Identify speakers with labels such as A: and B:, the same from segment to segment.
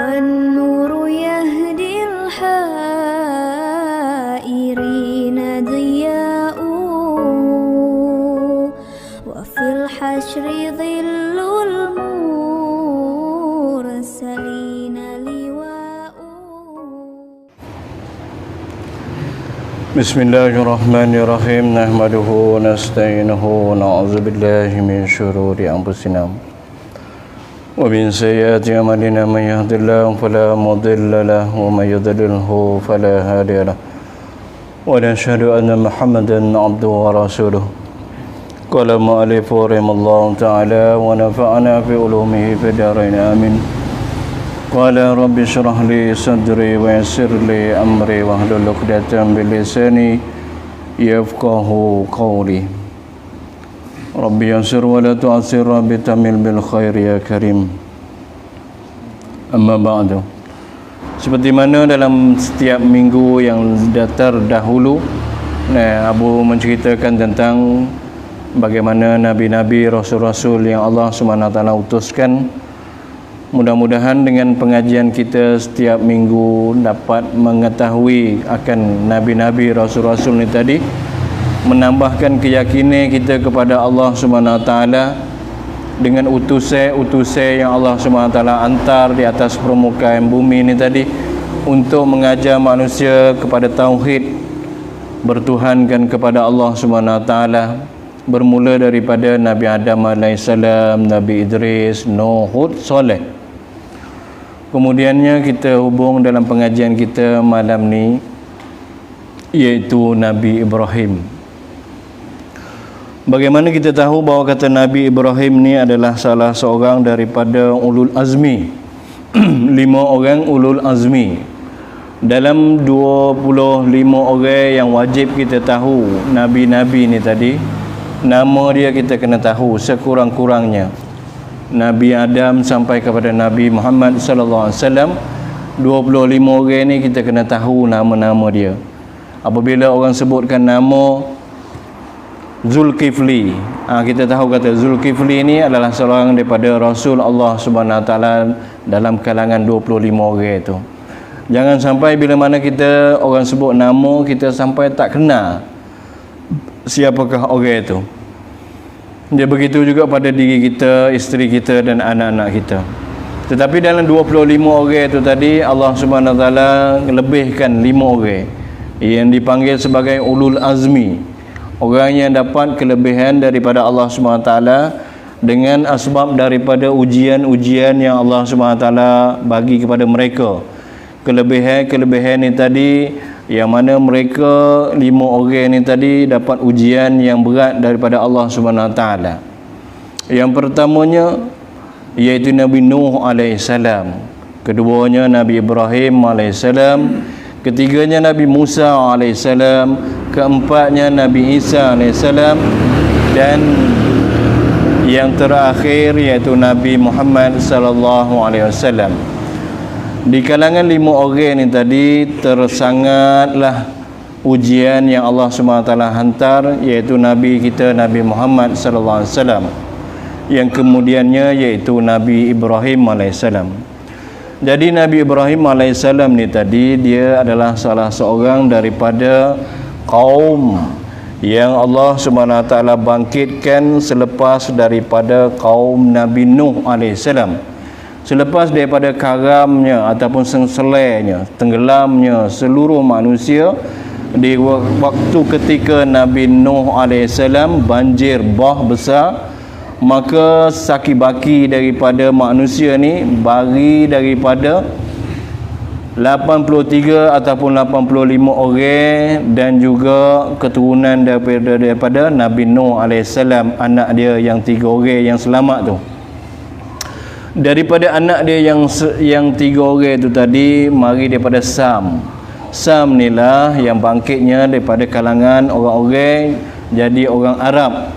A: والنور يهدي الحائرين ضياء وفي الحشر ظل المرسلين لواء.
B: بسم الله الرحمن الرحيم نحمده ونستعينه ونعوذ بالله من شرور أنفسنا ومن سيئات أعمالنا من يهد الله فلا مضل له ومن يضلله فلا هادي له ونشهد أن محمدا عبده ورسوله قال المؤلف رحمه الله تعالى ونفعنا في علومه في الدارين آمين. قال رب اشرح لي صدري ويسر لي أمري واحلل عقدة من لساني يفقهوا قولي. Rabbi yassir wa la tu'assir, Rabbi tamil bil khair ya karim. Amma ba'du. Seperti mana dalam setiap minggu yang terdahulu, Abu menceritakan tentang bagaimana nabi-nabi, rasul-rasul yang Allah SWT utuskan. Mudah-mudahan dengan pengajian kita setiap minggu dapat mengetahui akan nabi-nabi, rasul-rasul ini tadi, menambahkan keyakinan kita kepada Allah SWT dengan utusan yang Allah SWT hantar di atas permukaan bumi ini tadi untuk mengajar manusia kepada tauhid, bertuhankan kepada Allah SWT, bermula daripada Nabi Adam AS, Nabi Idris, Nuh, Hud, Saleh. Kemudiannya kita hubung dalam pengajian kita malam ni, iaitu Nabi Ibrahim. Bagaimana kita tahu bahawa kata Nabi Ibrahim ni adalah salah seorang daripada ulul azmi 5 orang ulul azmi. Dalam 25 orang yang wajib kita tahu Nabi-Nabi ni tadi, nama dia kita kena tahu sekurang-kurangnya. Nabi Adam sampai kepada Nabi Muhammad sallallahu alaihi wasallam, 25 orang ni kita kena tahu nama-nama dia. Apabila orang sebutkan nama Zulkifli, kita tahu kata Zulkifli ini adalah seorang daripada Rasul Allah SWT dalam kalangan 25 orang itu. Jangan sampai bila mana kita orang sebut nama, kita sampai tak kenal siapakah orang itu. Dia begitu juga pada diri kita, isteri kita dan anak-anak kita. Tetapi dalam 25 orang itu tadi, Allah SWT lebihkan 5 orang yang dipanggil sebagai ulul azmi, orang yang dapat kelebihan daripada Allah SWT dengan asbab daripada ujian-ujian yang Allah SWT bagi kepada mereka. Kelebihan-kelebihan ini tadi, yang mana mereka 5 orang ini tadi dapat ujian yang berat daripada Allah SWT. Yang pertamanya iaitu Nabi Nuh AS, keduanya Nabi Ibrahim AS, ketiganya Nabi Musa AS, keempatnya Nabi Isa AS, dan yang terakhir iaitu Nabi Muhammad sallallahu alaihi wasallam. Di kalangan 5 orang ini tadi tersangatlah ujian yang Allah SWT hantar, iaitu Nabi kita Nabi Muhammad sallallahu alaihi wasallam, yang kemudiannya iaitu Nabi Ibrahim AS. Jadi Nabi Ibrahim AS ni tadi, dia adalah salah seorang daripada kaum yang Allah SWT bangkitkan selepas daripada kaum Nabi Nuh AS. Selepas daripada karamnya ataupun sengselainya, tenggelamnya seluruh manusia di waktu ketika Nabi Nuh AS banjir bah besar, maka saki-baki daripada manusia ni bagi daripada 83 ataupun 85 orang dan juga keturunan daripada Nabi Nuh AS, anak dia yang 3 orang yang selamat tu. Daripada anak dia yang 3 orang itu tadi mari daripada Sam. Sam ni lah yang bangkitnya daripada kalangan orang-orang jadi orang Arab.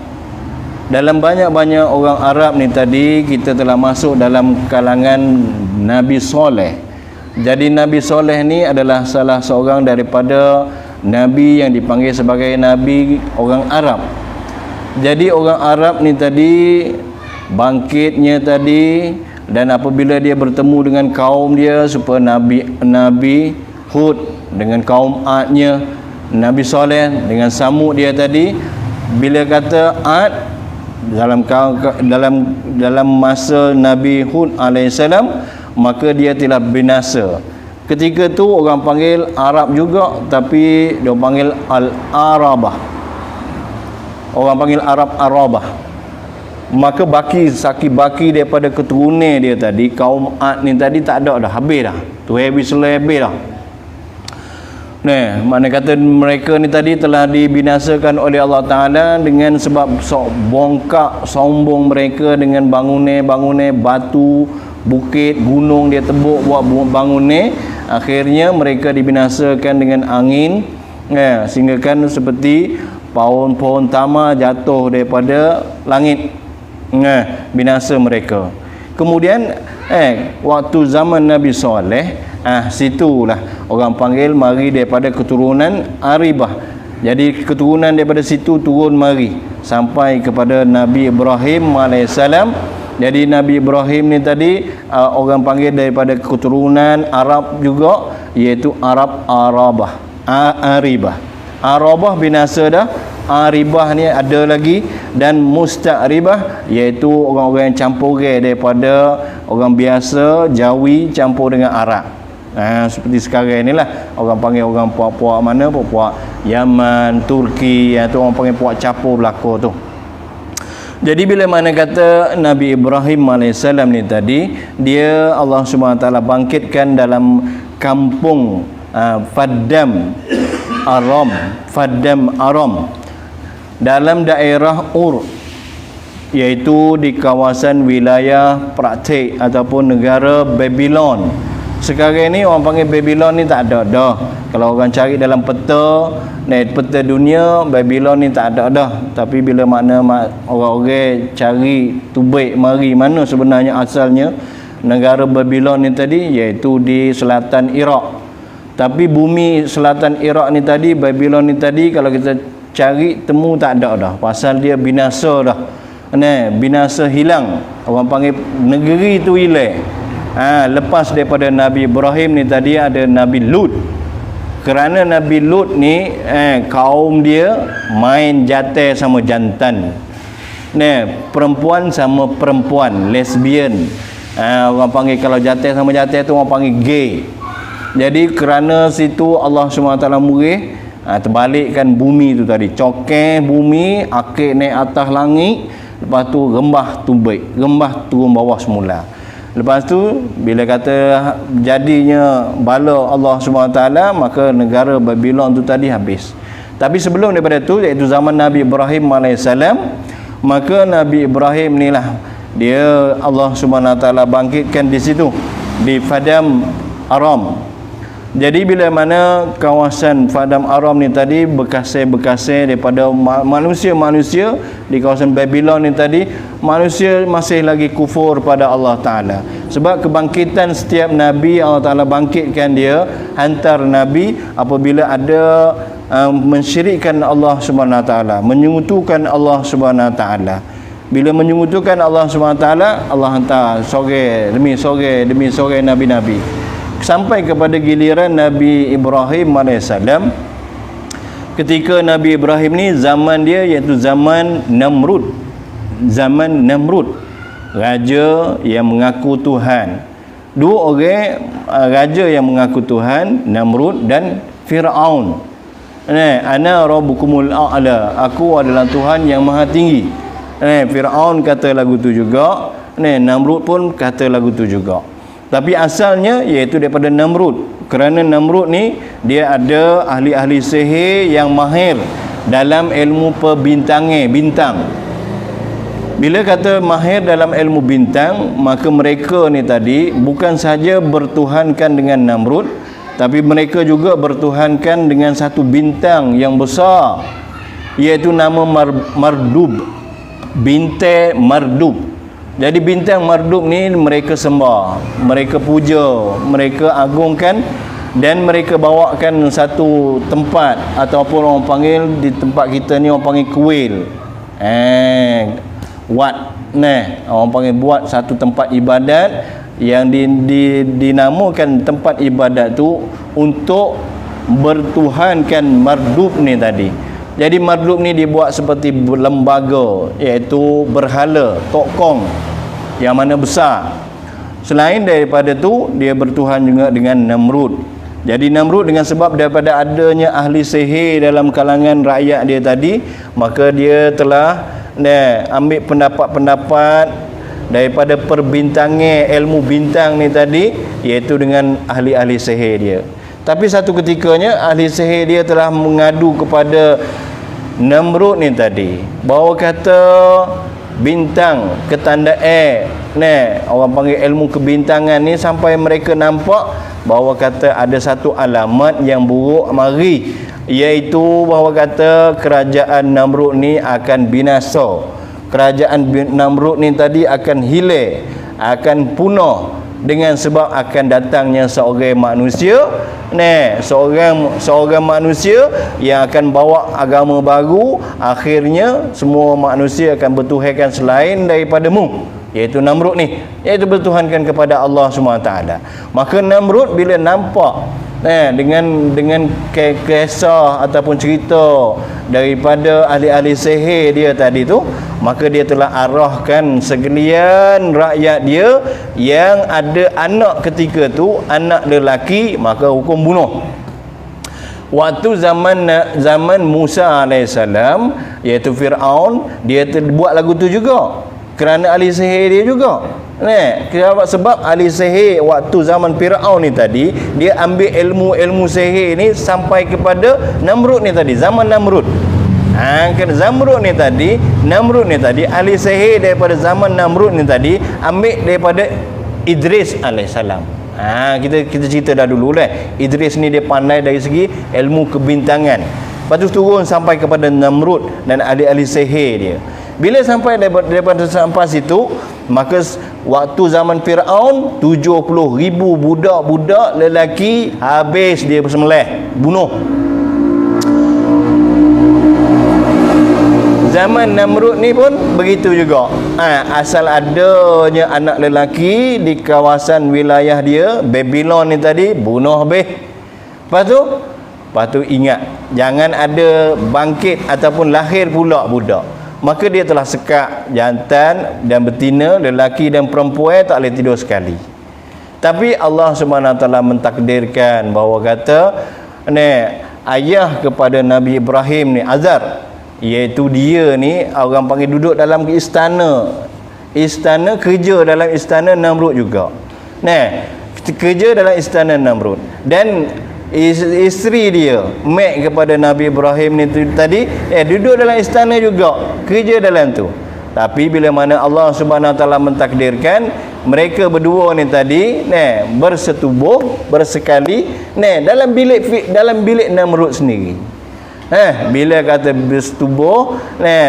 B: Dalam banyak-banyak orang Arab ni tadi, kita telah masuk dalam kalangan Nabi Soleh. Jadi Nabi Soleh ni adalah salah seorang daripada Nabi yang dipanggil sebagai Nabi orang Arab. Jadi orang Arab ni tadi bangkitnya tadi Dan apabila dia bertemu dengan kaum dia, supaya Nabi Hud dengan kaum Adnya, Nabi Saleh dengan Samud dia tadi, bila kata Ad dalam masa Nabi Hud alaihissalam, maka dia telah binasa. Ketika tu orang panggil Arab juga, tapi dia panggil Al-Arabah. Orang panggil Arabah. Maka baki daripada keturunan dia tadi, kaum Ad ni tadi tak ada dah, habis dah. Tu habis dah. Nah, mana kata mereka ni tadi telah dibinasakan oleh Allah Ta'ala dengan sebab bongkak sombong mereka dengan bangunan batu, bukit, gunung dia tebuk buat bangunan. Akhirnya mereka dibinasakan dengan angin, sehingga kan seperti pohon-pohon tama jatuh daripada langit. Binasa mereka. Kemudian waktu zaman Nabi Saleh, situlah orang panggil mari daripada keturunan Aribah. Jadi keturunan daripada situ turun mari sampai kepada Nabi Ibrahim alaihissalam. Jadi Nabi Ibrahim ni tadi orang panggil daripada keturunan Arab juga, iaitu Arabah. Arabah binasa dah. Aribah ni ada lagi, dan Musta'ribah iaitu orang-orang yang campuran daripada orang biasa Jawi campur dengan Arab. Seperti sekarang inilah orang panggil orang puak-puak mana, puak Yaman, Turki, tu orang panggil puak capur belaka tu. Jadi bila mana kata Nabi Ibrahim alaihissalam ni tadi, dia Allah Subhanahu Wa Taala bangkitkan dalam kampung Faddam Aram dalam daerah Ur, iaitu di kawasan wilayah praktik ataupun negara Babylon. Sekarang ni orang panggil Babylon ni tak ada dah. Kalau orang cari dalam peta dunia, Babylon ni tak ada dah. Tapi bila mana orang-orang cari tubik mari mana sebenarnya asalnya negara Babylon ni tadi, iaitu di selatan Iraq. Tapi bumi selatan Iraq ni tadi, Babylon ni tadi, kalau kita cari temu tak ada dah, pasal dia binasa dah. Binasa hilang. Orang panggil negeri tu hilang. Lepas daripada Nabi Ibrahim ni tadi ada Nabi Lut. Kerana Nabi Lut ni kaum dia main jantan sama jantan. Perempuan sama perempuan, lesbian. Orang panggil kalau jantan sama jantan tu orang panggil gay. Jadi kerana situ Allah SWT murih, terbalikkan bumi tu tadi, cokeh bumi, akik naik atas langit, lepas tu rembah turun bawah semula. Lepas tu bila kata jadinya bala Allah SWT, maka negara Babylon tu tadi habis. Tapi sebelum daripada tu, iaitu zaman Nabi Ibrahim alaihissalam, maka Nabi Ibrahim ni lah dia Allah SWT bangkitkan di situ, di Faddam Aram. Jadi bila mana kawasan Faddam Aram ni tadi bekas-bekas daripada manusia-manusia di kawasan Babylon ni tadi, manusia masih lagi kufur pada Allah Ta'ala. Sebab kebangkitan setiap Nabi, Allah Ta'ala bangkitkan dia, hantar Nabi apabila ada mensyirikkan Allah Subhanahu Ta'ala, menyekutukan Allah Subhanahu Ta'ala. Bila menyekutukan Allah Subhanahu Ta'ala, Allah hantar sore demi sore Nabi-Nabi. Sampai kepada giliran Nabi Ibrahim alaihissalam. Ketika Nabi Ibrahim ni zaman dia iaitu zaman Namrud. Zaman Namrud, raja yang mengaku Tuhan. Dua orang raja yang mengaku Tuhan, Namrud dan Firaun. Ana rabbukumul a'la, aku adalah Tuhan yang maha tinggi. Firaun kata lagu tu juga, Namrud pun kata lagu tu juga. Tapi asalnya iaitu daripada Namrud. Kerana Namrud ni dia ada ahli-ahli sihir yang mahir dalam ilmu bintang. Bila kata mahir dalam ilmu bintang, maka mereka ni tadi bukan saja bertuhankan dengan Namrud, tapi mereka juga bertuhankan dengan satu bintang yang besar, iaitu nama Mardub. Bintang Mardub. Jadi bintang Marduk ni mereka sembah, mereka puja, mereka agungkan, dan mereka bawakan satu tempat ataupun orang panggil di tempat kita ni orang panggil kuil. Wat Orang panggil buat satu tempat ibadat yang dinamakan tempat ibadat tu untuk bertuhankan mardub ni tadi. Jadi mardub ni dibuat seperti lembaga, iaitu berhala, tokong yang mana besar. Selain daripada tu, dia bertuhan juga dengan Namrud. Jadi Namrud dengan sebab daripada adanya ahli sihir dalam kalangan rakyat dia tadi, maka dia telah ambil pendapat-pendapat daripada perbintangan ilmu bintang ni tadi, iaitu dengan ahli-ahli sihir dia. Tapi satu ketikanya ahli sihir dia telah mengadu kepada Namrud ni tadi, bahawa kata bintang ketanda orang panggil ilmu kebintangan ni, sampai mereka nampak bahawa kata ada satu alamat yang buruk mari, iaitu bahawa kata kerajaan Namrud ni akan binasa. Kerajaan Namrud ni tadi akan hilang, akan punah dengan sebab akan datangnya seorang manusia, seorang manusia yang akan bawa agama baru. Akhirnya semua manusia akan bertuhankan selain daripadamu, iaitu Namrud ni, iaitu bertuhankan kepada Allah SWT. Maka Namrud bila nampak dengan kisah ataupun cerita daripada ahli-ahli sihir dia tadi tu, maka dia telah arahkan sekalian rakyat dia yang ada anak ketika tu, anak lelaki, maka hukum bunuh. Waktu zaman Musa alaihissalam, iaitu Fir'aun, dia buat lagu tu juga kerana ahli sihir dia juga. Sebab ahli sihir waktu zaman Fir'aun ni tadi, dia ambil ilmu sihir ni sampai kepada Namrud ni tadi, zaman Namrud. Namrud ni tadi ahli sihir daripada zaman Namrud ni tadi ambil daripada Idris alaihissalam. Kita cerita dah dulu Idris ni dia pandai dari segi ilmu kebintangan. Lepas tu turun sampai kepada Namrud dan ahli-ahli sihir dia. Bila sampai daripada sampai situ, maka waktu zaman Fir'aun 70,000 budak-budak lelaki habis dia bersembelih, bunuh. Zaman Namrud ni pun begitu juga. Asal adanya anak lelaki di kawasan wilayah dia, Babylon ni tadi, bunuh habis. Lepas tu ingat, jangan ada bangkit ataupun lahir pula budak. Maka dia telah sekat jantan dan betina, lelaki dan perempuan tak boleh tidur sekali. Tapi Allah SWT mentakdirkan bahawa kata ayah kepada Nabi Ibrahim ni, Azar, iaitu dia ni orang panggil duduk dalam istana, kerja dalam istana Namrud juga. Kerja dalam istana Namrud. Dan isteri dia mak kepada Nabi Ibrahim ni tadi duduk dalam istana juga, kerja dalam tu. Tapi bila mana Allah Subhanahu Wa Taala mentakdirkan mereka berdua ni tadi bersetubuh, bersekali dalam bilik Namrud sendiri. Bila kata bersetubuh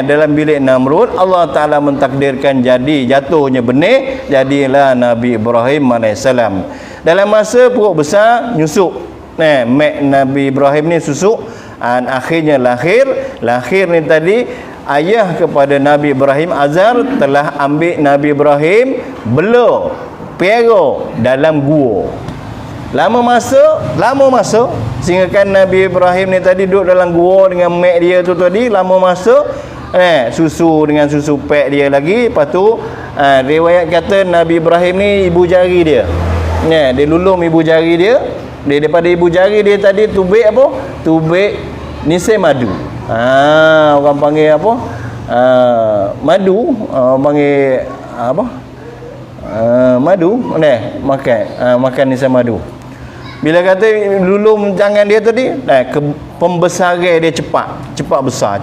B: dalam bilik Namrud, Allah Taala mentakdirkan jatuhnya benih, jadilah Nabi Ibrahim alaihissalam. Dalam masa perut besar nyusuk, mak Nabi Ibrahim ni susuk, dan akhirnya lahir ni tadi ayah kepada Nabi Ibrahim, Azar, telah ambil Nabi Ibrahim bela piara dalam gua. Lama masa sehingga kan Nabi Ibrahim ni tadi duduk dalam gua dengan mak dia tu tadi, lama masa susu dengan susu pek dia lagi. Lepas tu riwayat kata Nabi Ibrahim ni ibu jari dia, dia lulum ibu jari dia. Daripada ibu jari dia tadi tubik apa? Tubik nisai madu. Orang panggil apa? Madu. Orang panggil apa? Madu. Makan nisai madu. Bila kata lulum tangan dia tadi, pembesaran dia cepat besar.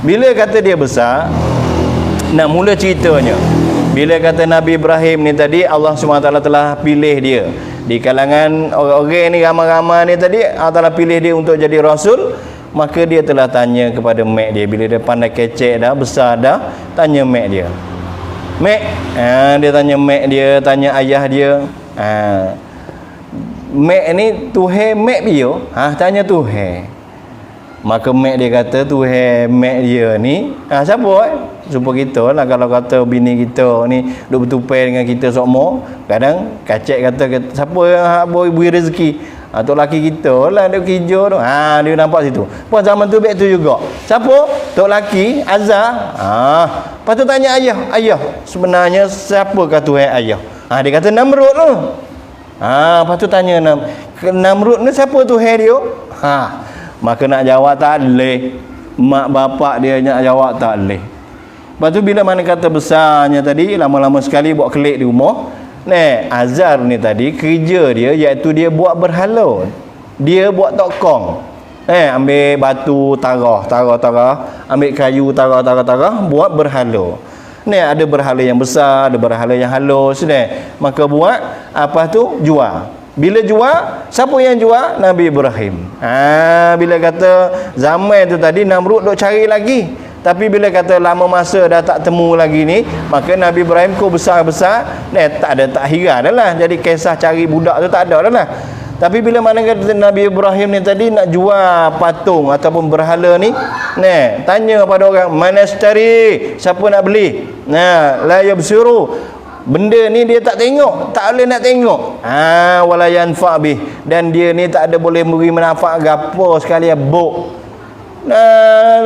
B: Bila kata dia besar, nak mula ceritanya. Bila kata Nabi Ibrahim ni tadi, Allah SWT telah pilih dia di kalangan orang-orang ni, ramai-ramai ni tadi, Allah Ta'ala pilih dia untuk jadi Rasul. Maka dia telah tanya kepada mak dia. Bila dia pandai kecek dah, besar dah, tanya mak dia. Mak, dia tanya mak dia, tanya ayah dia. Mak ni Tuhan mak dia? Tanya Tuhan. Maka mak dia kata Tuhan mak dia ni siapa? Supaya kita lah kalau kata bini kita ni duk bertupai dengan kita sokmo, kadang kacek kata siapa yang beri rezeki? Tu laki kita lah duk kerja tu. Dia nampak situ. Puan zaman tu baik tu juga. Siapa? Tok laki Azhar. Lepas tu tanya ayah, sebenarnya siapa kata Tuhan ayah? Dia kata Namrud tu. Lepas tu tanya Namrud ni siapa Tuhan dia? Maka nak jawab tak boleh. Mak bapak dia nak jawab tak boleh. Lepas tu bila mana kata besarnya tadi, lama-lama sekali buat kelik di rumah. Azhar ni tadi kerja dia iaitu dia buat berhala. Dia buat tokong. Ambil batu tarah, ambil kayu tarah, buat berhala. Ada berhala yang besar, ada berhala yang halus maka buat apa tu? Jual. Bila jual, siapa yang jual? Nabi Ibrahim. Bila kata zaman tu tadi Namrud duk cari lagi. Tapi bila kata lama masa dah tak temu lagi ni, maka Nabi Ibrahim ko besar-besar, tak hira dah lah. Jadi kisah cari budak tu tak ada dah lah. Tapi bila mana kata Nabi Ibrahim ni tadi nak jual patung ataupun berhala ni, tanya pada orang, manastari, siapa nak beli? La yabsiru. Benda ni dia tak tengok, tak boleh nak tengok. Wala yanfa bih, dan dia ni tak ada boleh beri manfaat gapo sekali buk.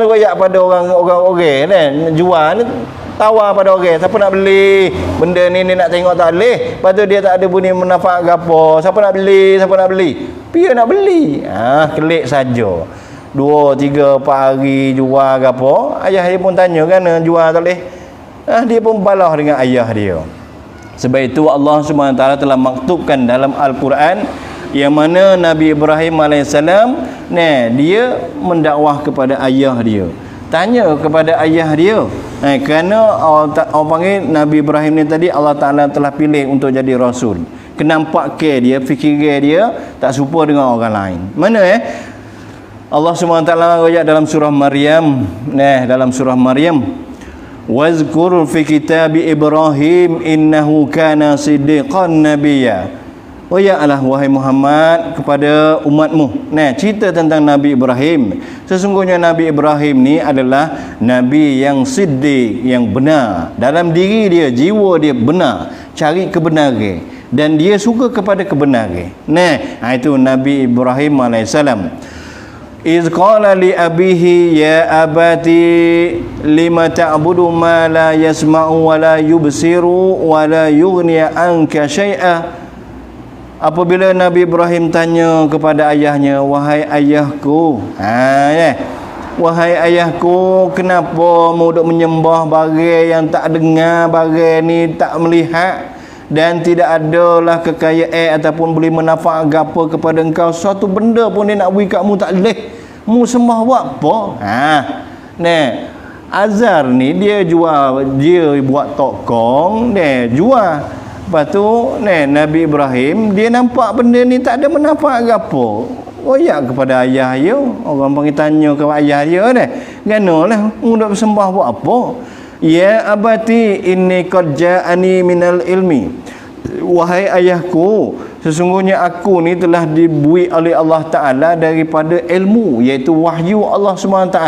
B: Royak pada orang jual ni, tawar pada orang, siapa nak beli benda ni nak tengok tak boleh. Lepas tu dia tak ada bunyi manfaat gapo. Siapa nak beli? Dia nak beli. Kelik saja. 2, 3, 4 hari jual gapo. Ayah dia pun tanya kan jual tak boleh. Dia pun balah dengan ayah dia. Sebab itu Allah SWT telah maktubkan dalam Al-Quran yang mana Nabi Ibrahim AS dia mendakwah kepada ayah dia. Tanya kepada ayah dia. Kerana orang panggil Nabi Ibrahim ni tadi Allah Ta'ala telah pilih untuk jadi Rasul. Kenampak dia, fikir dia tak serupa dengan orang lain. Mana Allah SWT ayat dalam surah Maryam. Dalam surah Maryam, wazkur fi kitabi Ibrahim innahu kana siddiqan nabiyya. Wayalah wahai Muhammad kepada umatmu. Cerita tentang Nabi Ibrahim. Sesungguhnya Nabi Ibrahim ni adalah Nabi yang siddiq, yang benar. Dalam diri dia, jiwa dia benar. Cari kebenaran. Dan dia suka kepada kebenaran. Itu Nabi Ibrahim AS. Iz qala li abihi ya abati lima ta'budu ma la yasma'u wa la yubsiru wa la yughni anka syai'a. Apabila Nabi Ibrahim tanya kepada ayahnya, wahai ayahku, wahai ayahku, kenapa mu duk menyembah barang yang tak dengar, barang ni tak melihat dan tidak adalah kekayaan ataupun boleh manfaat gapo kepada engkau? Suatu benda pun dia nak beri kat mu tak boleh. Mu sembah buat apa? Azhar ni dia buat tokong, jual. Lepas tu Nabi Ibrahim dia nampak benda ni tak ada manfaat gapo. Royak kepada ayah dia. Orang panggil tanya kepada ayah dia ganolah mu nak sembah buat apa? Ya abati inni qad ja'ani minal ilmi. Wahai ayahku, sesungguhnya aku ni telah diberi oleh Allah Ta'ala daripada ilmu, iaitu wahyu Allah SWT.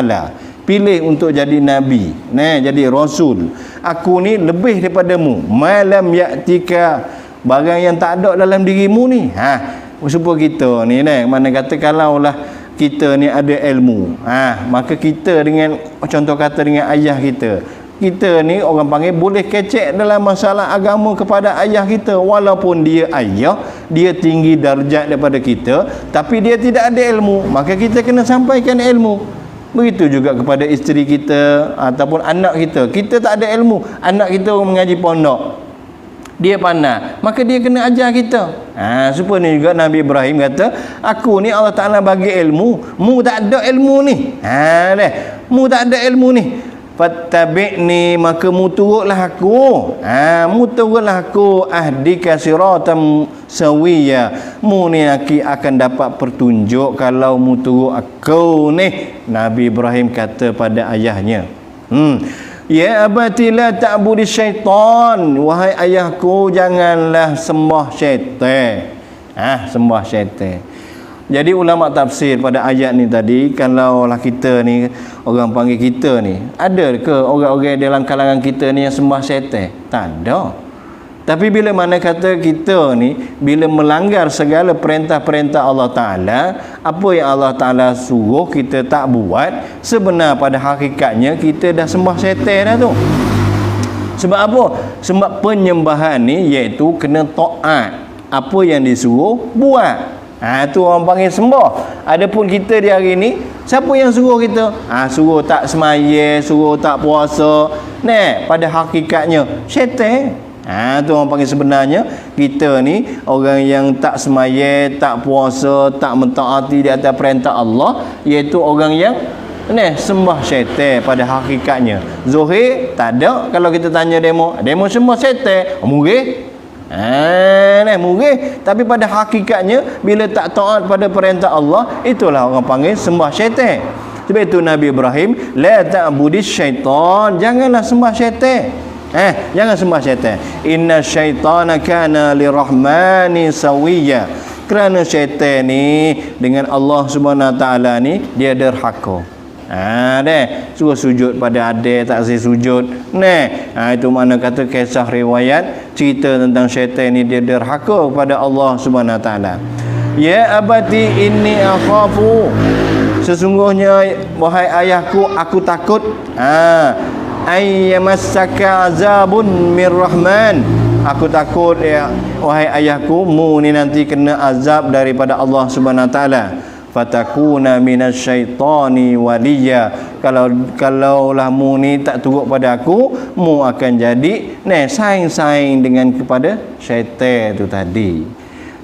B: Pilih untuk jadi nabi, jadi rasul. Aku ni lebih daripadamu. Malam ya'tika, barang yang tak ada dalam dirimu ni. Supaya kita ni mana kata kalaulah kita ni ada ilmu, maka kita dengan contoh kata dengan ayah kita ni orang panggil boleh kecek dalam masalah agama kepada ayah kita, walaupun dia ayah, dia tinggi darjat daripada kita, tapi dia tidak ada ilmu, maka kita kena sampaikan ilmu. Begitu juga kepada isteri kita ataupun anak kita. Kita tak ada ilmu, anak kita mengaji pondok, dia pandai, maka dia kena ajar kita. Supaya ni juga Nabi Ibrahim kata, aku ni Allah Ta'ala bagi ilmu, mu tak ada ilmu ni. Mu tak ada ilmu ni. Fattabi'ni, maka mu turutlah aku. Ahdika siratam sawiya. Mu ni akan dapat pertunjuk kalau mu turut aku ni. Nabi Ibrahim kata pada ayahnya, ya abati la ta'budi syaitan. Wahai ayahku, janganlah sembah syaitan. Sembah syaitan. Jadi ulama tafsir pada ayat ni tadi, kalaulah kita ni orang panggil kita ni, ada ke orang-orang dalam kalangan kita ni yang sembah syaitan? Tak ada. Tapi bila mana kata kita ni bila melanggar segala perintah-perintah Allah Ta'ala, apa yang Allah Ta'ala suruh kita tak buat, sebenar pada hakikatnya kita dah sembah syaitan dah tu. Sebab apa? Sebab penyembahan ni iaitu kena taat. Apa yang disuruh buat. Tu orang panggil sembah. Adapun kita di hari ni, siapa yang suruh kita? Suruh tak semaya, suruh tak puasa. Pada hakikatnya syaitan. Tu orang panggil sebenarnya kita ni orang yang tak semaya, tak puasa, tak mentaati di atas perintah Allah, iaitu orang yang sembah syaitan pada hakikatnya. Zuhir tak ada. Kalau kita tanya demo sembah syaitan, murih. Murih. Tapi pada hakikatnya bila tak taat pada perintah Allah, itulah orang panggil sembah syaitan. Sebab itu Nabi Ibrahim, la ta'budis syaitan, janganlah sembah syaitan. Jangan sembah syaitan. Inna syaitana kana lirahmani sawiya. Kerana syaitan ni dengan Allah Subhanahu Wa Taala ni dia derhaka. Suruh sujud pada adik tak saya sujud. Itu mana kata kisah riwayat cerita tentang syaitan ni dia derhaka kepada Allah Subhanahu Wa Taala. Ya abati inni akhafu, sesungguhnya wahai ayahku aku takut ayyamassaka azabun mir rahman, aku takut ya wahai ayahku mu ni nanti kena azab daripada Allah Subhanahu Wa Taala. Fatakuna minasyaitani waliya, kalaulah mu ni tak turut pada aku, mu akan jadi saing-saing dengan kepada syaitan tu tadi.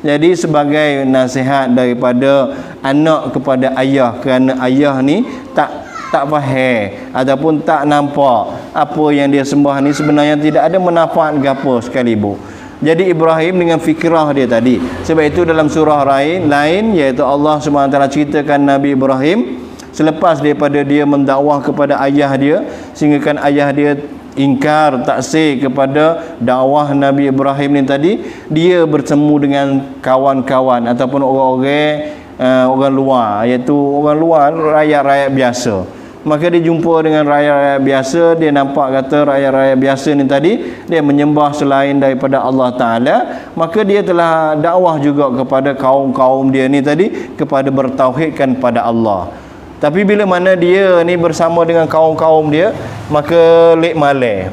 B: Jadi sebagai nasihat daripada anak kepada ayah, kerana ayah ni tak faham ataupun tak nampak apa yang dia sembah ni sebenarnya tidak ada manfaat gapo sekalipun. Jadi Ibrahim dengan fikrah dia tadi. Sebab itu dalam surah lain iaitu Allah SWT ceritakan Nabi Ibrahim selepas daripada dia mendakwah kepada ayah dia, sehingga ayah dia ingkar taksir kepada dakwah Nabi Ibrahim ni tadi, dia bertemu dengan kawan-kawan ataupun orang luar, iaitu orang luar, rakyat-rakyat biasa. Maka dia jumpa dengan rakyat-rakyat biasa, dia nampak kata rakyat-rakyat biasa ni tadi dia menyembah selain daripada Allah Ta'ala, maka dia telah dakwah juga kepada kaum-kaum dia ni tadi kepada bertauhidkan pada Allah. Tapi bila mana dia ni bersama dengan kaum-kaum dia, maka lek malai.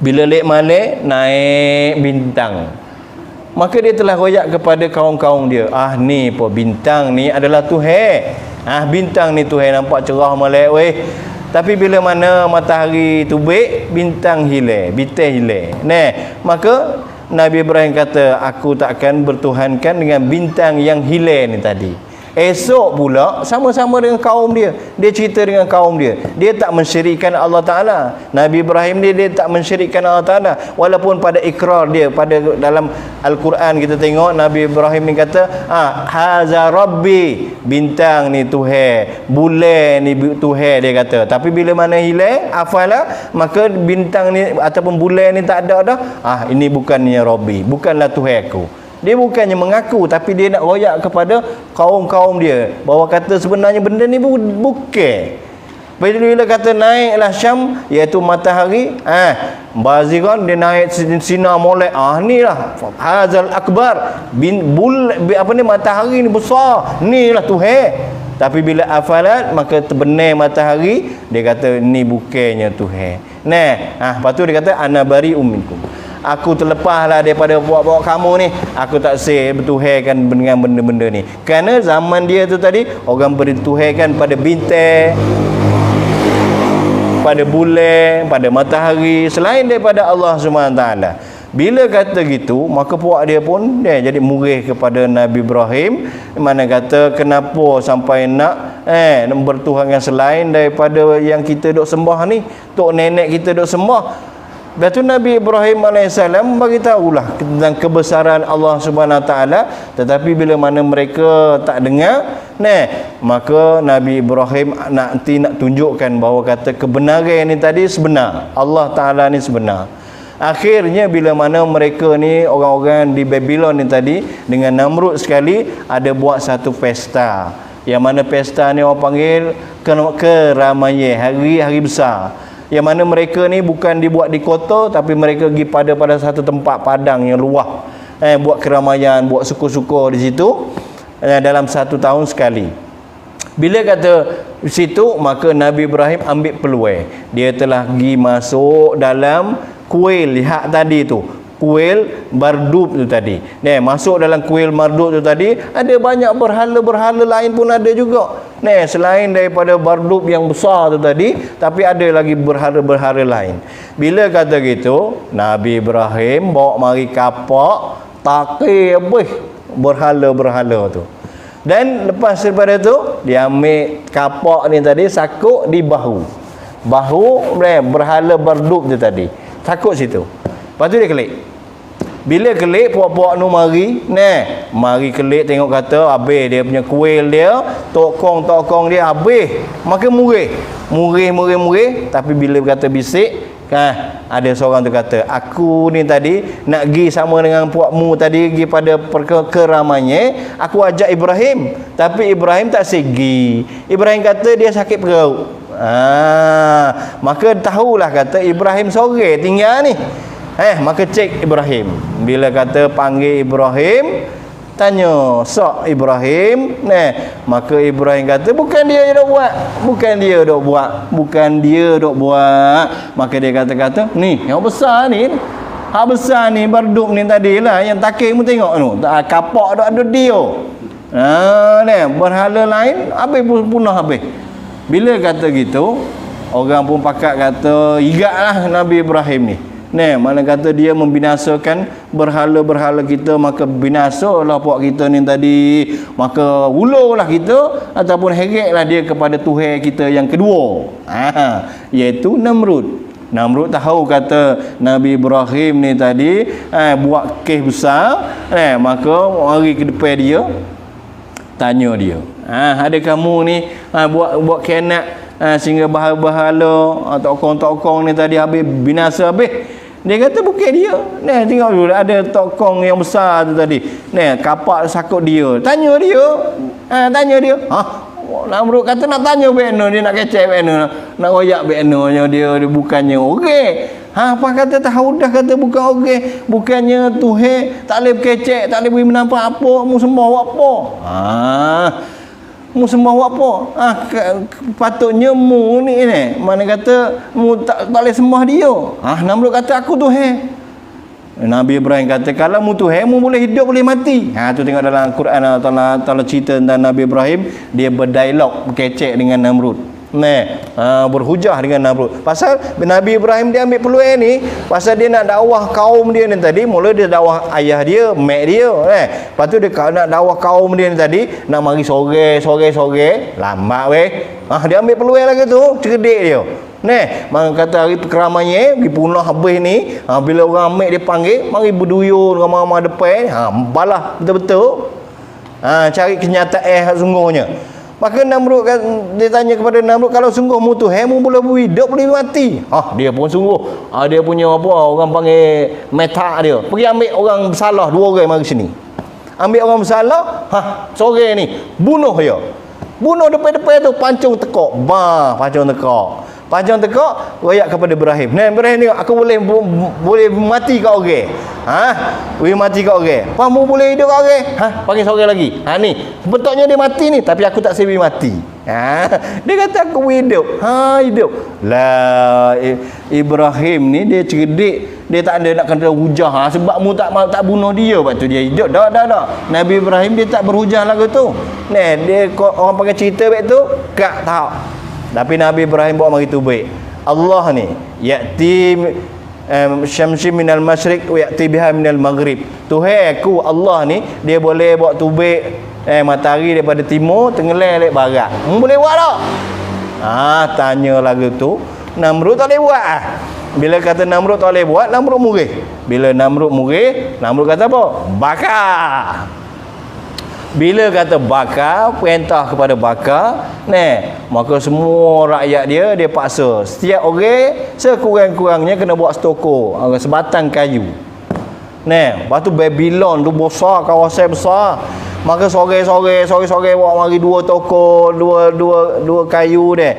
B: Bila lek malai naik bintang, maka dia telah royak kepada kaum-kaum dia, ni po bintang ni adalah Tuhan. Bintang ni Tuhan nampak cerah malai weh. Tapi bila mana matahari terbit, bintang hilang, bintang hilang. Maka Nabi Ibrahim kata, aku takkan bertuhankan dengan bintang yang hilang ni tadi. Esok pula sama-sama dengan kaum dia, dia cerita dengan kaum dia, dia tak mensyirikkan Allah Ta'ala. Nabi Ibrahim dia tak mensyirikkan Allah Ta'ala, walaupun pada ikrar dia, pada dalam Al-Quran kita tengok Nabi Ibrahim ni kata haza rabbi, bintang ni Tuhan, bulan ni Tuhan dia kata. Tapi bila mana hilang afalah, maka bintang ni ataupun bulan ni tak ada dah, ini bukannya rabbi, bukanlah Tuhan aku. Dia bukannya mengaku, tapi dia nak royak kepada kaum-kaum dia bahawa kata sebenarnya benda ni bukan. Bila kata naiklah Syam, iaitu matahari, Baziran dia naik sinar molek, inilah hazal akbar, matahari ni besar, inilah Tuhan. Tapi bila afalat, maka terbenar matahari, dia kata ni bukannya Tuhan. Lepas tu dia kata ana bari minkum, aku terlepaslah daripada buat-buat kamu ni, aku tak bertuhankan dengan benda-benda ni. Kerana zaman dia tu tadi orang bertuhankan pada bintang, pada bulan, pada matahari selain daripada Allah SWT. Bila kata gitu, maka puak dia pun dia jadi murih kepada Nabi Ibrahim, mana kata kenapa sampai nak bertuhankan selain daripada yang kita duk sembah ni, tok nenek kita duk sembah. Lepas tu Nabi Ibrahim AS beritahulah tentang kebesaran Allah Subhanahu Wa Taala. Tetapi bila mana mereka tak dengar, maka Nabi Ibrahim nak tunjukkan bahawa kata kebenaran ni tadi sebenar, Allah Ta'ala ni sebenar. Akhirnya bila mana mereka ni orang-orang di Babylon ni tadi dengan Namrud sekali ada buat satu pesta. Yang mana pesta ni orang panggil keramaian, hari besar. Yang mana mereka ni bukan dibuat di kota tapi mereka pergi pada satu tempat padang yang luas. Buat keramaian, buat syukur-syukur di situ dalam satu tahun sekali. Bila kata situ, maka Nabi Ibrahim ambil peluang. Dia telah pergi masuk dalam kuil lihat tadi tu, kuil Marduk tu tadi. Masuk dalam kuil Marduk tu tadi, ada banyak berhala-berhala lain pun ada juga. Selain daripada Marduk yang besar tu tadi, tapi ada lagi berhala-berhala lain. Bila kata gitu, Nabi Ibrahim bawa mari kapak takir berhala-berhala tu. Dan lepas daripada tu, dia ambil kapak ni tadi, sakut di bahu berhala Marduk tu tadi, takut situ. Lepas tu dia kelik. Bila kelik, puak-puak nu mari kelik, tengok kata habis dia punya kuil dia, tokong dia habis. Maka murih. Tapi bila kata bisik, ada seorang tu kata, aku ni tadi nak pergi sama dengan puakmu tadi, pergi pada keramaian, aku ajak Ibrahim, tapi Ibrahim tak segi. Ibrahim kata dia sakit perut. Maka tahulah kata Ibrahim sore tinggal ni. Maka cek Ibrahim. Bila kata panggil Ibrahim, tanya sok Ibrahim, maka Ibrahim kata bukan dia dok buat. Maka dia kata ni yang besar ni, Marduk ni tadilah yang takik mu tengok tu, kapak dok ada dia. Berhala lain habis punah habis. Bila kata gitu, orang pun pakat kata igatlah Nabi Ibrahim ni. Mana kata dia membinasakan berhala-berhala kita, maka binasalah puak kita ni tadi, maka ulurlah kita ataupun heretlah dia kepada Tuhan kita yang kedua, iaitu Namrud. Namrud tahu kata Nabi Ibrahim ni tadi buat kes besar, maka mari ke depan dia, tanya dia, ada kamu ni buat khianat sehingga berhala tokong-tokong ni tadi habis binasa habis. Dia kata bukan dia. Tengok dulu ada tokong yang besar tu tadi. Kapak sakut dia. Tanya dia. Namrud kata nak tanya Bekno, dia nak kecek Bekno, nak royak Bekno, dia bukannya okey. Apa kata tahu dah kata bukan okey, bukannya Tuhan tak boleh kecek, tak boleh beri menampak apa, mu sembah apa. Mu sembah apa? Patutnya mu ni mana kata mu tak boleh sembah dia. Namrud kata aku Tuhan. Nabi Ibrahim kata kalau mu Tuhan, mu boleh hidup boleh mati. Tu tengok dalam Quran Allah Taala cerita tentang Nabi Ibrahim, dia berdialog berkecek dengan Namrud. Berhujah dengan Namrud. Pasal Nabi Ibrahim dia ambil peluang ni, pasal dia nak dakwah kaum dia ni tadi. Mula dia dakwah ayah dia, mak dia, lepas tu dia nak dakwah kaum dia ni tadi, nak mari sore, lambat weh. Dia ambil peluang lagi tu, cerdik dia. Maka kata hari keramaian pergi punah habis ni, bila orang ambil dia panggil, mari berduyun ramai-ramai depan, balah betul-betul. Cari kenyataan sungguhnya. Maka Namrud, dia tanya kepada Namrud, kalau sungguh mu Tuhan, mu boleh hidup boleh mati. Dia pun sungguh, dia punya apa, orang panggil metak dia. Pergi ambil orang bersalah, 2 orang mari sini. Ambil orang bersalah, sore ni bunuh dia. Bunuh depan-depan tu, pancung tekak. Pancung tekak, royak kepada Ibrahim. Ibrahim ni aku boleh mati kat orang. Boleh mati kat orang. Kamu boleh hidup kat orang? Panggil sore lagi. Ni, betulnya dia mati ni, tapi aku tak sebi mati. Dia kata aku hidup. Hidup. Ibrahim ni dia cerdik. Dia tak ada nak kena hujah. Sebab mu tak bunuh dia, lepas tu dia hidup. Dah. Nabi Ibrahim dia tak berhujah lagu tu. Dia orang pakai cerita baik tu, tak tahu. Tapi Nabi Ibrahim bawa mari tubik. Allah ni ya'ti syamsi minal masyriq wa ya'ti biha minal maghrib. Tuhan aku Allah ni dia boleh bawa tubik matahari daripada timur, tenggelam lek barat. Boleh buat tak? Tanya lagu tu. Namrud tak boleh buat. Bila kata Namrud tak boleh buat, Namrud murih. Bila Namrud murih, Namrud kata apa? Bakar. Bila kata bakar, perintah kepada bakar, maka semua rakyat dia paksa. Setiap orang sekurang-kurangnya kena buat setokor, sebatang kayu. Lepas tu Babylon tu besar, kawasan besar. Maka sore bawa mari dua toko, dua kayu dia.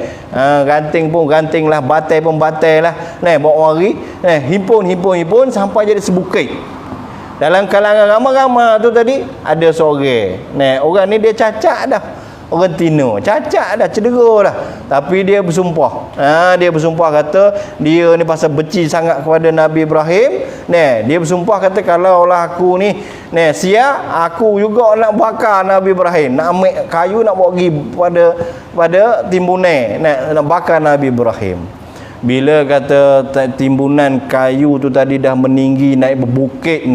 B: Ganting pun ganting lah, batai pun batai lah. Bawa mari, himpun sampai jadi sebukit. Dalam kalangan ramai-ramai tu tadi ada seorang. Orang ni dia cacat dah. Orang Tino cacat dah, cedera dah. Tapi dia bersumpah. Dia bersumpah kata dia ni pasal benci sangat kepada Nabi Ibrahim. Dia bersumpah kata kalau lah aku ni aku juga nak bakar Nabi Ibrahim. Nak ambil kayu nak bawa pergi pada timbunan. Nak bakar Nabi Ibrahim. Bila kata timbunan kayu tu tadi dah meninggi naik berbukit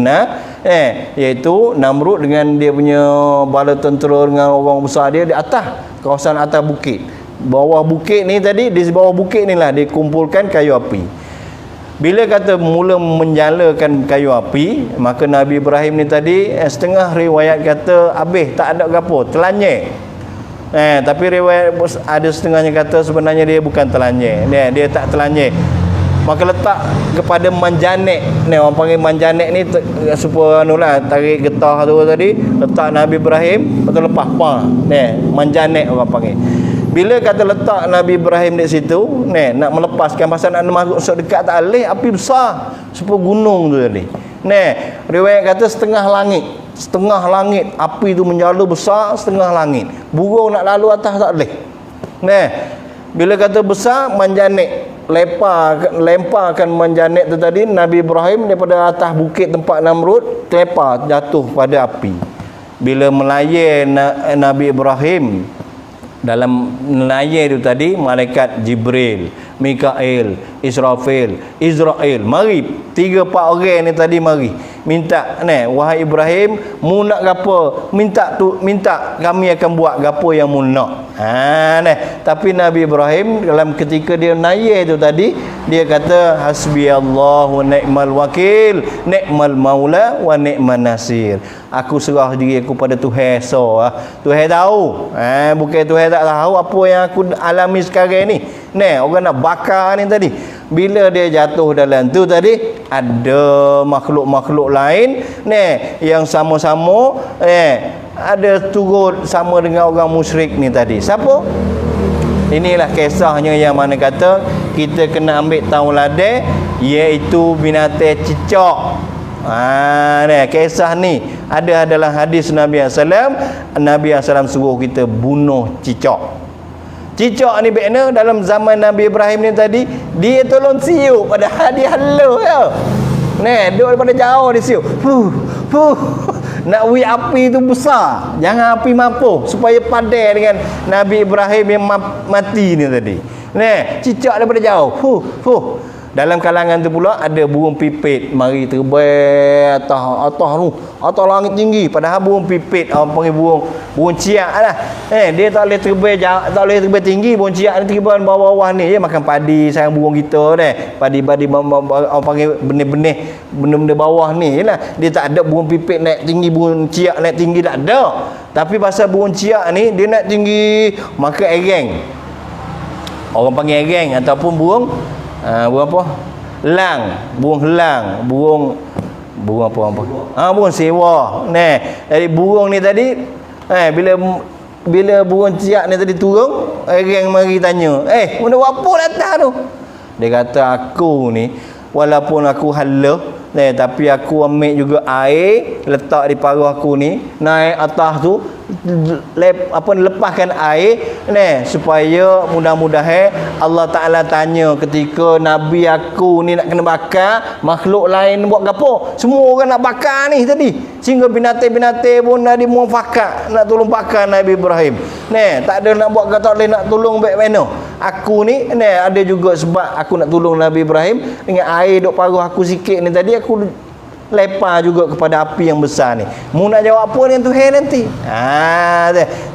B: iaitu Namrud dengan dia punya bala tentera dengan orang besar dia di atas kawasan atas bukit. Bawah bukit ni tadi, di bawah bukit ni lah dia kumpulkan kayu api. Bila kata mula menyalakan kayu api, maka Nabi Ibrahim ni tadi setengah riwayat kata habis tak ada gapo, telanyek. Tapi riwayat ada setengahnya kata sebenarnya dia bukan telanyek. Dia tak telanyek. Maka letak kepada manjanek. Orang panggil manjanek ni supaya tarik getah tu tadi, letak Nabi Ibrahim, betul lepas pa. Manjanek orang panggil. Bila kata letak Nabi Ibrahim di situ, nak melepaskan pasal nak masuk dekat tak boleh, api besar supaya gunung tu tadi. Riwayat kata setengah langit api tu menyala besar setengah langit. Burung nak lalu atas tak boleh. Bila kata besar, manjanik lemparkan manjanik tu tadi Nabi Ibrahim daripada atas bukit tempat Namrud, terlempar jatuh pada api. Bila melayar Nabi Ibrahim, dalam melayar tu tadi malaikat Jibril, Mikail, Israfil, Israel mari 3-4 orang ni tadi mari minta wahai Ibrahim, mu nak gapo, minta kami akan buat gapo yang mu nak. Tapi Nabi Ibrahim dalam ketika dia naik tu tadi, dia kata hasbiyallahu wa ni'mal wakil, ni'mal maula wa ni'man nasir. Aku serah diri aku pada Tuhan Tuhan tahu. Bukan Tuhan tak tahu apa yang aku alami sekarang ni. Orang nak bakar ni tadi. Bila dia jatuh dalam tu tadi, ada makhluk-makhluk lain yang sama-sama ada turut sama dengan orang musyrik ni tadi. Siapa? Inilah kisahnya yang mana kata kita kena ambil tauladan, iaitu binatang cicak. Kisah ni ada dalam hadis Nabi SAW. Nabi SAW suruh kita bunuh cicak. Cicak ni bekna dalam zaman Nabi Ibrahim ni tadi, dia tolong siup padahal dia halau ya. Duduk daripada jauh dia siup. Nak wui api tu besar, jangan api mampu supaya padai dengan Nabi Ibrahim yang mati ni tadi. Cicak daripada jauh. Dalam kalangan tu pula ada burung pipit mari terbang atas langit tinggi, padahal burung pipit orang panggil burung ciak lah. Dia tak boleh terbang tinggi. Burung ciak ni terbang bawah-bawah ni, dia makan padi sayang burung kita padi-padi orang panggil benih-benih bawah ni lah. Dia tak ada burung pipit naik tinggi, burung ciak naik tinggi, tak ada. Tapi pasal burung ciak ni dia naik tinggi, maka ereng, orang panggil ereng, ataupun burung apa? Burung apa? Burung sewa. Jadi burung ni tadi bila burung ciak ni tadi turun, orang mari tanya, benda apa datang tu? Dia kata aku ni walaupun aku halau, tapi aku ambil juga air, letak di paruh aku ni, naik atas tu, lepaskan air supaya mudah-mudahan Allah Ta'ala tanya ketika Nabi aku ni nak kena bakar, makhluk lain buat gapo? Semua orang nak bakar ni tadi, sehingga binatang-binatang pun ada muafakat nak tolong bakar Nabi Ibrahim. Tak ada nak buat kata boleh nak tolong baik mana. Aku ni ada juga sebab aku nak tolong Nabi Ibrahim, dengan air duk paruh aku sikit ni tadi, aku lepar juga kepada api yang besar ni. Mu nak jawab apa dengan Tuhan nanti?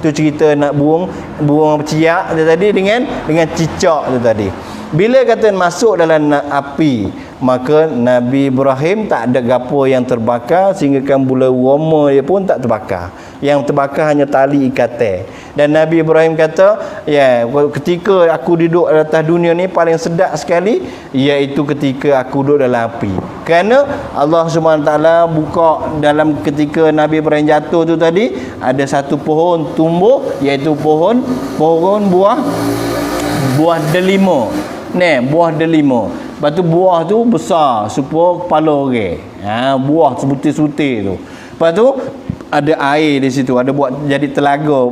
B: Tu cerita nak burung ciak tu tadi dengan cicak tu tadi. Bila kata masuk dalam api, maka Nabi Ibrahim tak ada gapo yang terbakar sehingga kan bulu roma dia pun tak terbakar. Yang terbakar hanya tali ikatan. Dan Nabi Ibrahim kata, ya, ketika aku duduk atas dunia ni paling sedap sekali iaitu ketika aku duduk dalam api. Kerana Allah SWT buka dalam ketika Nabi Ibrahim jatuh tu tadi, ada satu pohon tumbuh iaitu pohon buah delima. Buah delima. Lepas tu buah tu besar supaya kepala orang. Buah sebutir-sebutir tu. Lepas tu ada air di situ, ada buat jadi telaga,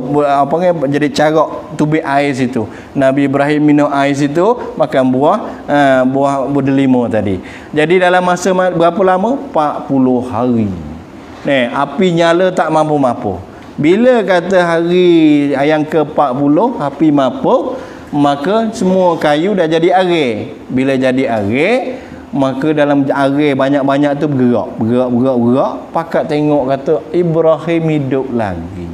B: jadi carak tubik air situ. Nabi Ibrahim minum air situ, makan buah delima tadi. Jadi dalam masa berapa lama? 40 hari. Api nyala tak mampu-mampu. Bila kata hari yang ke-40 api mampu, maka semua kayu dah jadi arang. Bila jadi arang, maka dalam arang banyak-banyak tu bergerak. Pakat tengok kata Ibrahim hidup lagi.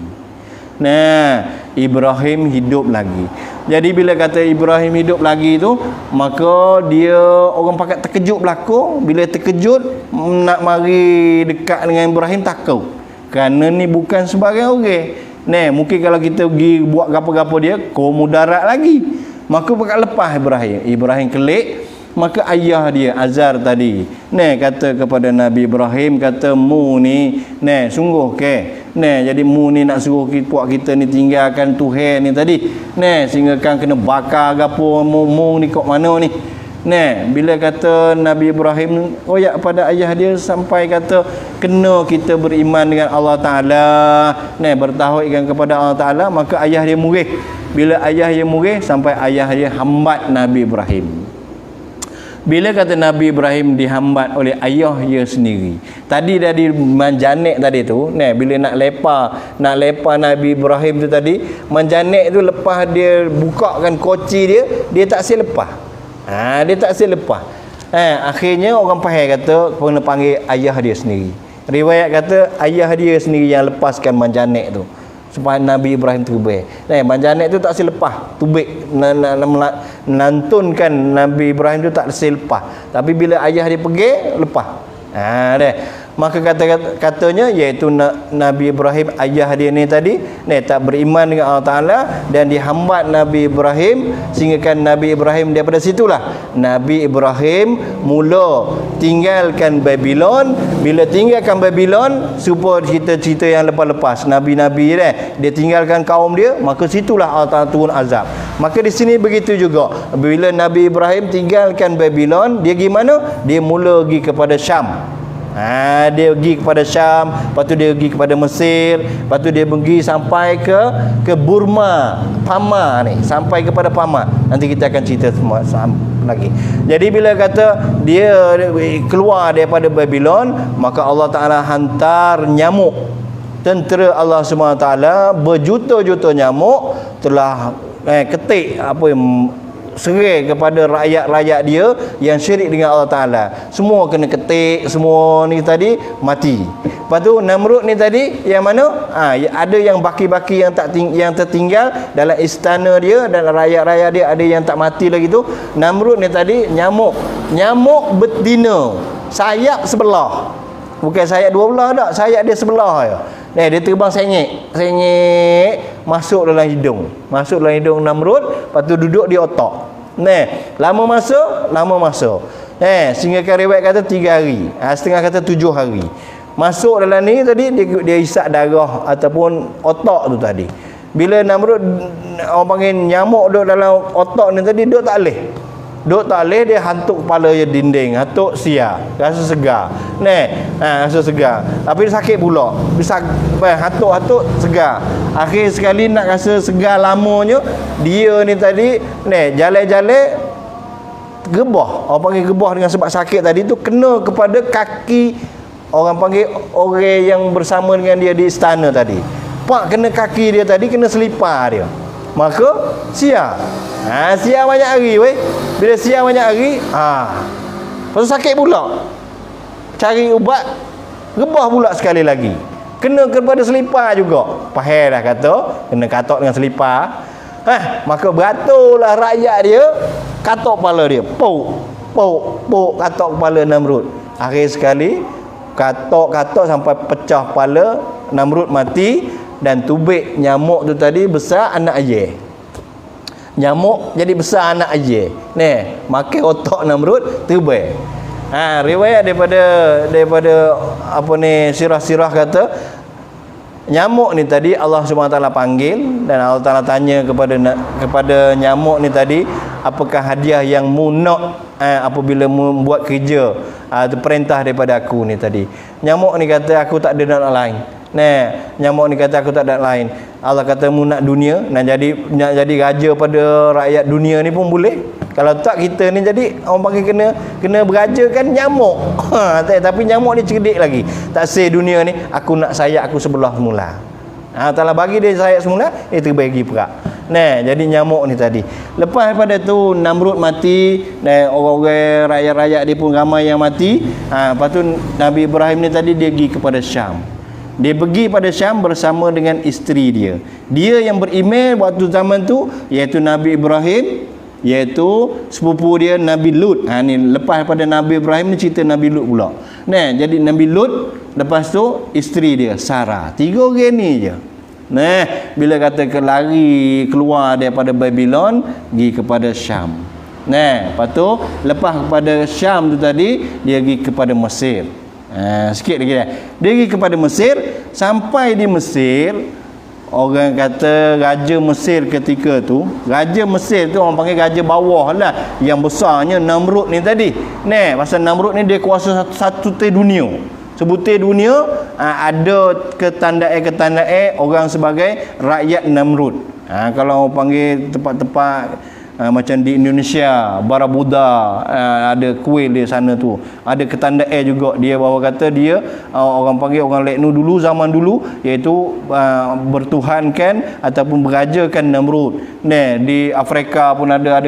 B: Ibrahim hidup lagi. Jadi bila kata Ibrahim hidup lagi tu, maka dia orang pakat terkejut berlaku. Bila terkejut nak mari dekat dengan Ibrahim takut. Kerana ni bukan sebarang orang. Mungkin kalau kita pergi buat gapo-gapo dia, kau mudarat lagi. Maka pakat lepas Ibrahim kelik. Maka ayah dia Azar tadi kata kepada Nabi Ibrahim, kata mu ni sungguh ke jadi mu ni nak suruh kita ni tinggalkan Tuhan ni tadi sehingga kan kena bakar gapo mu ni kok mana ni. Bila kata Nabi Ibrahim royak pada ayah dia sampai kata kena kita beriman dengan Allah Ta'ala, bertauhidkan kepada Allah Ta'ala, maka ayah dia murih. Bila ayah dia murih, sampai ayah dia hambat Nabi Ibrahim. Bila kata Nabi Ibrahim dihambat oleh ayah dia sendiri. Tadi dari manjanek tadi tu, bila nak lepa Nabi Ibrahim tu tadi, manjanek tu lepas dia bukakan koci dia tak silap lepas. Dia tak silap lepas. Akhirnya orang faham kata kena panggil ayah dia sendiri. Riwayat kata ayah dia sendiri yang lepaskan manjanek tu supaya Nabi Ibrahim terbaik. Manjanek tu tak selepas tubik lantunkan Nabi Ibrahim tu tak selepas. Tapi bila ayah dia pergi lepas. Maka katanya iaitu Nabi Ibrahim ayah dia ni tadi tak beriman dengan Allah Ta'ala dan dihambat Nabi Ibrahim sehingga kan Nabi Ibrahim daripada situlah Nabi Ibrahim mula tinggalkan Babylon. Bila tinggalkan Babylon, supaya cerita-cerita yang lepas-lepas Nabi-Nabi dia tinggalkan kaum dia, maka situlah Allah Ta'ala turun azab. Maka di sini begitu juga. Bila Nabi Ibrahim tinggalkan Babylon, dia gimana? Dia mula pergi kepada Syam. Dia pergi kepada Syam, lepas tu dia pergi kepada Mesir, lepas tu dia pergi sampai ke Burma, Pama ni, sampai kepada Pama. Nanti kita akan cerita semua lagi. Jadi bila kata dia keluar daripada Babylon, maka Allah Ta'ala hantar nyamuk. Tentera Allah SWT berjuta-juta nyamuk telah ketik serai kepada rakyat-rakyat dia yang syirik dengan Allah Ta'ala. Semua kena ketik, semua ni tadi mati. Lepas tu Namrud ni tadi yang mana? Ada yang baki-baki yang tertinggal dalam istana dia dan rakyat-rakyat dia ada yang tak mati lagi tu. Namrud ni tadi nyamuk betina, sayap sebelah. Bukan sayap dua belah tak, sayap dia sebelah je. Dia terbang senyek masuk dalam hidung Namrud, lepas tu duduk di otak. Lama masuk. Sehingga kan riwayat kata 3 hari, setengah kata 7 hari. Masuk dalam ni tadi dia isap darah ataupun otak tu tadi. Bila Namrud orang panggil nyamuk duduk dalam otak ni tadi, duduk tak boleh, dia hantuk kepala je dinding, hantuk sia, rasa segar. Rasa segar. Tapi dia sakit pula. Hantuk segar. Akhir sekali nak rasa segar lamanya, dia ni tadi jalan-jalan gebah. Orang panggil gebah dengan sebab sakit tadi tu kena kepada kaki orang panggil orang yang bersama dengan dia di istana tadi. Kena kaki dia tadi, kena selipar dia. Maka sia banyak hari weh. Bila sia banyak hari, lepas tu sakit pula. Cari ubat, rebah pula sekali lagi. Kena kepada selipar juga. Pahal dah kata, kena katok dengan selipar. Maka beratulah rakyat dia, katok kepala dia. Pok katok kepala Namrud. Akhir sekali katok sampai pecah kepala, Namrud mati, dan tubik nyamuk tu tadi besar anak aje. Nyamuk jadi besar anak aje. Ni, makan otak Namrud tubik. Riwayat daripada apa ni, sirah-sirah kata nyamuk ni tadi Allah SWT panggil, dan Allah Taala tanya kepada nyamuk ni tadi, apakah hadiah yang mu nak apabila membuat kerja perintah daripada aku ni tadi. Nyamuk ni kata aku tak ada nak lain. Nyamuk ni kata aku tak ada lain. Allah kata mu nak dunia, nak jadi raja pada rakyat dunia ni pun boleh. Kalau tak kita ni jadi orang panggil kena beraja kan nyamuk. Tapi nyamuk ni cerdik lagi. Tak say dunia ni aku nak sayap aku sebelah semula. Taala bagi dia sayap semula, itu bagi perak. Jadi nyamuk ni tadi. Lepas daripada tu Namrud mati, dan orang-orang rakyat-rakyat dia pun ramai yang mati. Lepas tu Nabi Ibrahim ni tadi dia pergi kepada Syam. Dia pergi pada Syam bersama dengan isteri dia. Dia yang berimej waktu zaman tu iaitu Nabi Ibrahim, iaitu sepupu dia Nabi Lut. Ni lepas daripada Nabi Ibrahim ni cerita Nabi Lut pula. Jadi Nabi Lut, lepas tu isteri dia Sarah. 3 orang ni je. Bila kata lari keluar daripada Babylon pergi kepada Syam. Lepas tu lepas kepada Syam tu tadi dia pergi kepada Mesir. Sikit lagi dah. Dia pergi kepada Mesir, sampai di Mesir, orang kata raja Mesir ketika tu, raja Mesir tu orang panggil raja bawah lah, yang besarnya Namrud ni tadi. Pasal Namrud ni dia kuasa satu dunia. Sebutir dunia ada ketandaan orang sebagai rakyat Namrud. Kalau orang panggil tempat-tempat macam di Indonesia, Barabuda, ada kuil di sana tu. Ada ketandaan juga dia bahawa kata dia orang panggil orang Leknu dulu, zaman dulu, iaitu bertuhankan ataupun berajakan Namrud. Di Afrika pun ada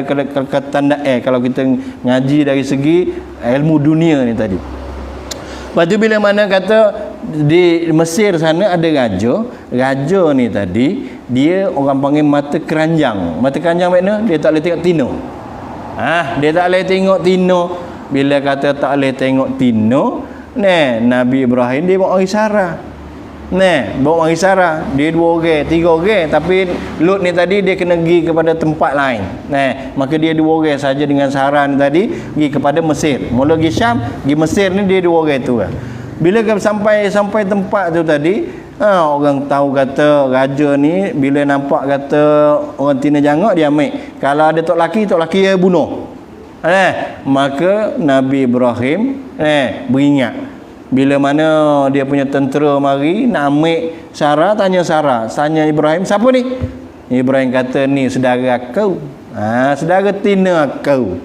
B: ketandaan kalau kita ngaji dari segi ilmu dunia ni tadi. Lepas tu bila mana kata di Mesir sana ada raja ni tadi dia orang panggil mata keranjang. Mata keranjang makna dia tak boleh tengok tino. Dia tak boleh tengok tino. Bila kata tak boleh tengok tino, Nabi Ibrahim dia bawa mari Sarah. Bawa mari Sarah. Dia 2 orang, 3 orang, tapi Lut ni tadi dia kena pergi kepada tempat lain. Maka dia 2 orang saja dengan Sarah ni tadi pergi kepada Mesir. Mula pergi Syam, pergi Mesir ni dia 2 orang tu. Bila sampai tempat tu tadi, orang tahu kata raja ni bila nampak kata orang tina jangak dia ambil. Kalau ada tok laki dia bunuh. Maka Nabi Ibrahim beringat. Bila mana dia punya tentera mari nak ambil Sarah, tanya Ibrahim, siapa ni? Ibrahim kata ni saudara aku. Saudara tina aku.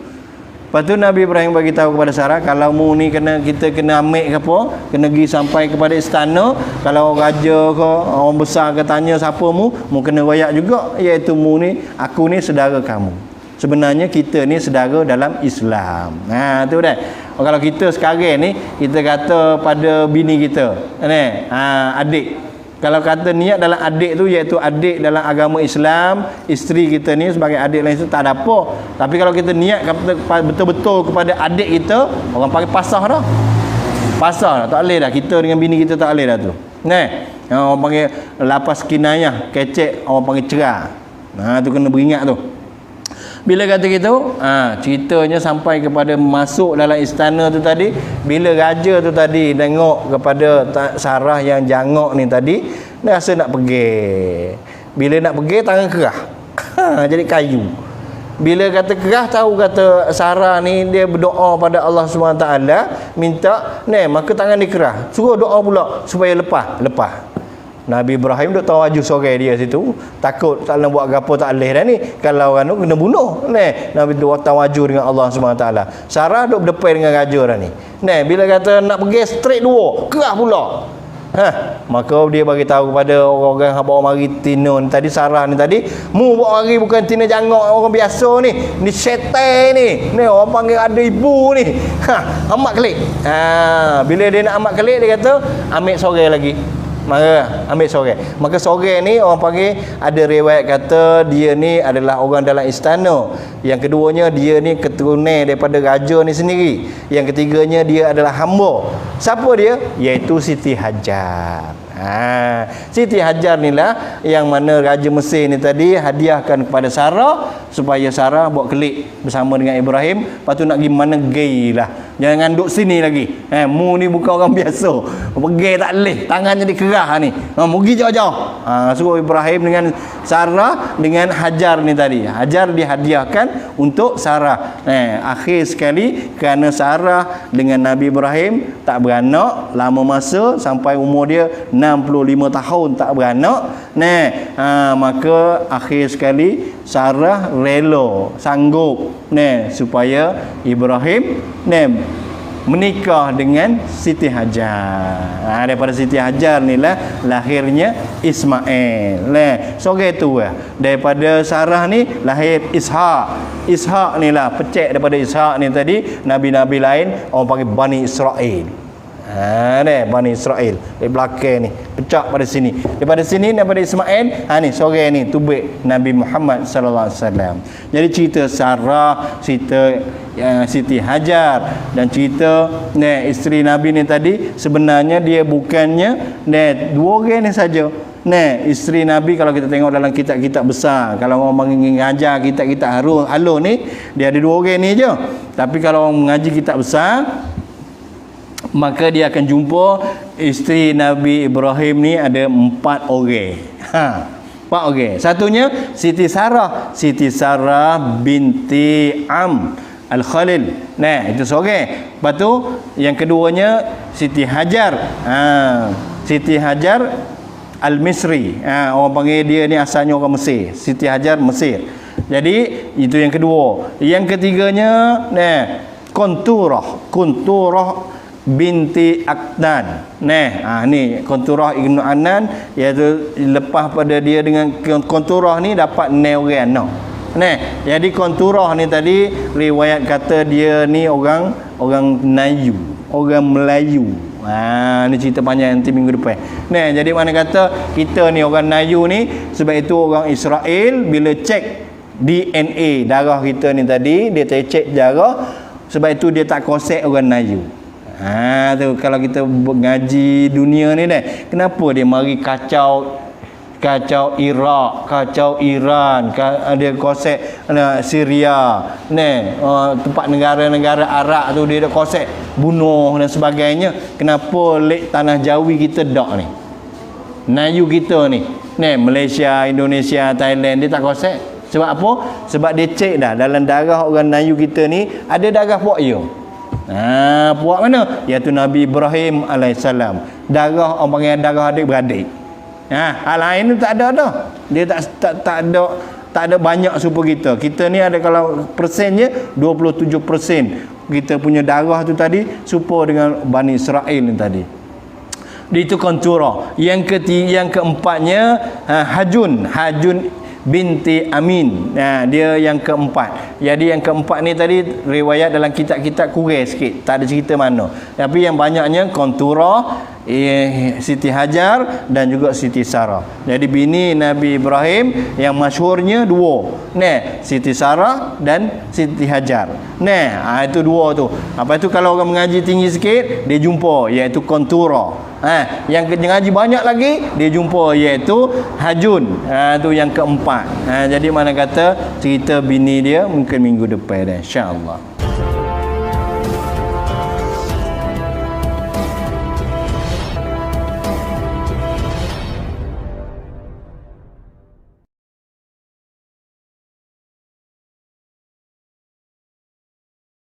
B: Lepas tu Nabi Ibrahim bagi tahu kepada Sarah, kalau mu ni kita kena ambil ke apa, kena pergi sampai kepada istana. Kalau raja ke orang besar ke tanya siapa mu kena royak juga, iaitu mu ni, aku ni saudara kamu. Sebenarnya kita ni saudara dalam Islam. Tu dah. Kalau kita sekarang ni kita kata pada bini kita, adik. Kalau kata niat dalam adik tu iaitu adik dalam agama Islam, isteri kita ni sebagai adik lain itu tak ada apa. Tapi kalau kita niat betul-betul kepada adik kita, orang panggil pasah dah. Pasah dah, tak boleh dah. Kita dengan bini kita tak boleh dah tu. Orang panggil lapas kinayah, kecek, orang panggil cerah. Tu kena beringat tu. Bila kata gitu, ceritanya sampai kepada masuk dalam istana tu tadi. Bila raja tu tadi tengok kepada Sarah yang jangok ni tadi, dia rasa nak pergi. Bila nak pergi, tangan kerah. Jadi kayu. Bila kata kerah, tahu kata Sarah ni dia berdoa pada Allah SWT, minta, maka tangan dia kerah. Suruh doa pula supaya lepas. Nabi Ibrahim duk tawaju sore dia situ, takut tak nak buat gapo tak leh dah ni, kalau orang tu kena bunuh. Nabi duk tawaju dengan Allah SWT. Sarah duk berdepan dengan raja dah ni. Bila kata nak pergi straight dua, kerah pula. Maka dia bagi tahu kepada orang-orang yang bawa mari tina ni tadi, Sarah ni tadi, mu bawa mari bukan tina jangok orang biasa ni, ni syaitan ni. Orang panggil ada ibu ni. Amat kelik. Bila dia nak amat kelik, dia kata ambil sore lagi. Maka ambil sore. Maka sore ni orang panggil, ada riwayat kata dia ni adalah orang dalam istana. Yang keduanya dia ni keturunan daripada raja ni sendiri. Yang ketiganya dia adalah hamba. Siapa dia? Iaitu Siti Hajar. Siti Hajar ni lah yang mana Raja Mesir ni tadi hadiahkan kepada Sarah supaya Sarah buat kelik bersama dengan Ibrahim. Lepas tu nak pergi mana gay lah. Jangan duduk sini lagi. Mu ni bukan orang biasa. Pergi tak boleh. Tangannya dikerah ni. Pergi jauh-jauh. Suruh Ibrahim dengan Sarah dengan Hajar ni tadi. Hajar dihadiahkan untuk Sarah. Akhir sekali kerana Sarah dengan Nabi Ibrahim tak beranak lama masa sampai umur dia 65 tahun tak beranak. Maka akhir sekali Sarah rela sanggup supaya Ibrahim menikah dengan Siti Hajar. Daripada Siti Hajar ni lah lahirnya Ismail. Sore tu daripada Sarah ni lahir Ishak. Ishak ni lah pecek daripada Ishak ni tadi nabi-nabi lain orang panggil Bani Israel. Bani Israel di belakang ni pecah pada sini, daripada sini daripada Ismail. Ni sore ni tubik Nabi Muhammad sallallahu alaihi wasallam. Jadi cerita Sarah, cerita Siti Hajar dan cerita isteri Nabi ni tadi sebenarnya dia bukannya dua orang ni saja. Isteri Nabi kalau kita tengok dalam kitab-kitab besar, kalau orang mengajar kitab-kitab halus ni dia ada dua orang ni je. Tapi kalau orang mengaji kitab besar maka dia akan jumpa isteri Nabi Ibrahim ni ada 4 orang. 4 orang. Satunya Siti Sarah. Siti Sarah binti Al-Khalil. Itu seorang. Lepas tu yang keduanya Siti Hajar. Siti Hajar Al-Misri. Orang panggil dia ni asalnya orang Mesir. Siti Hajar Mesir. Jadi itu yang kedua. Yang ketiganya Kunturah binti Aknan. Ni Kunturah Ibnu Anan, iaitu lepas pada dia dengan Kunturah ni dapat 9 orang anak. Jadi Kunturah ni tadi riwayat kata dia ni orang Melayu, orang Melayu. Ni cerita panjang nanti minggu depan. Jadi mana kata kita ni orang Melayu ni, sebab itu orang Israel bila cek DNA darah kita ni tadi, dia cek darah, sebab itu dia tak konsep orang Melayu. Tu kalau kita ngaji dunia ni kenapa dia mari kacau Iraq, kacau Iran, dia konsep Syria tempat negara-negara Arab tu dia ada konsep bunuh dan sebagainya. Kenapa lek tanah Jawi kita dak ni, Melayu kita ni Malaysia, Indonesia, Thailand dia tak konsep. Sebab apa? Sebab dia cek dah dalam darah orang Melayu kita ni ada darah puak ya. Puak mana? Iaitu Nabi Ibrahim alaihissalam. Darah orang panggil darah adik-beradik. Hal lain tu tak ada dah. Dia tak ada banyak supa kita. Kita ni ada kalau persennya 27%. Kita punya darah tu tadi supa dengan Bani Israel ni tadi. Itu Kunturah. Yang keempatnya Hajun binti Amin. Dia yang keempat. Jadi yang keempat ni tadi riwayat dalam kitab-kitab kurang sikit, tak ada cerita mana. Tapi yang banyaknya Kunturah, Siti Hajar dan juga Siti Sarah. Jadi bini Nabi Ibrahim yang masyhurnya dua. Siti Sarah dan Siti Hajar. Itu dua tu. Apa tu kalau orang mengaji tinggi sikit dia jumpa iaitu Kunturah. Yang ngaji banyak lagi dia jumpa iaitu Hajun. Tu yang keempat. Jadi mana kata cerita bini dia mungkin minggu depan dah insya-Allah.